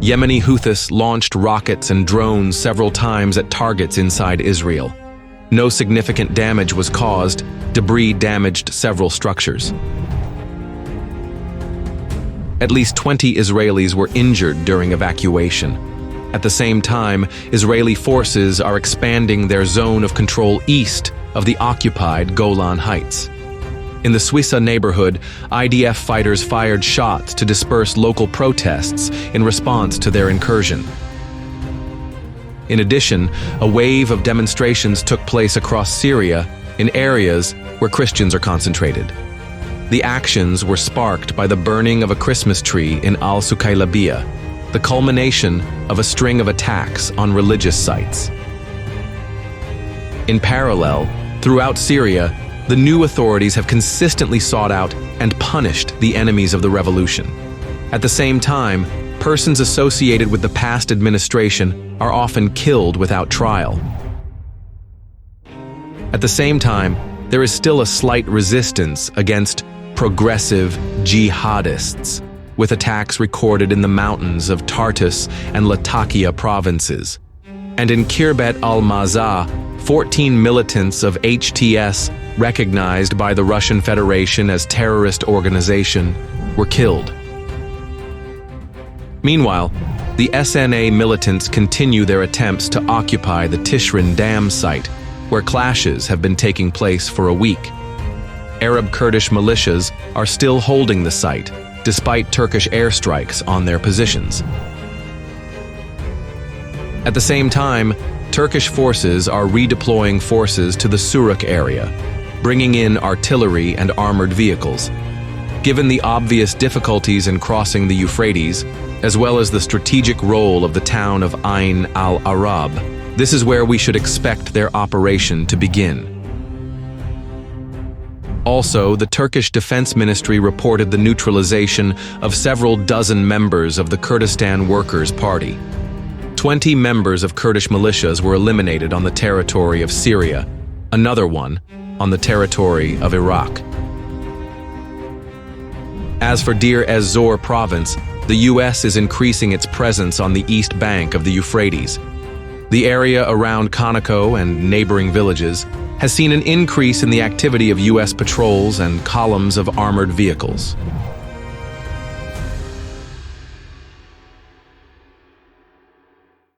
Yemeni Houthis launched rockets and drones several times at targets inside Israel. No significant damage was caused. Debris damaged several structures. At least 20 Israelis were injured during evacuation. At the same time, Israeli forces are expanding their zone of control east of the occupied Golan Heights. In the Suissa neighborhood, IDF fighters fired shots to disperse local protests in response to their incursion. In addition, a wave of demonstrations took place across Syria in areas where Christians are concentrated. The actions were sparked by the burning of a Christmas tree in al-Sukailabiyah, the culmination of a string of attacks on religious sites. In parallel, throughout Syria, the new authorities have consistently sought out and punished the enemies of the revolution. At the same time, persons associated with the past administration are often killed without trial. At the same time, there is still a slight resistance against progressive jihadists, with attacks recorded in the mountains of Tartus and Latakia provinces. And in Khirbet al-Mazah, 14 militants of HTS, recognized by the Russian Federation as terrorist organization, were killed. Meanwhile, the SNA militants continue their attempts to occupy the Tishrin Dam site, where clashes have been taking place for a week. Arab Kurdish militias are still holding the site, despite Turkish airstrikes on their positions. At the same time, Turkish forces are redeploying forces to the Suruk area, bringing in artillery and armored vehicles. Given the obvious difficulties in crossing the Euphrates, as well as the strategic role of the town of Ain al-Arab, this is where we should expect their operation to begin. Also, the Turkish Defense Ministry reported the neutralization of several dozen members of the Kurdistan Workers' Party. 20 members of Kurdish militias were eliminated on the territory of Syria, another one on the territory of Iraq. As for Deir ez-Zor province, the U.S. is increasing its presence on the east bank of the Euphrates. The area around 𝐄𝐚𝐬𝐿 and neighboring villages has seen an increase in the activity of U.S. patrols and columns of armored vehicles.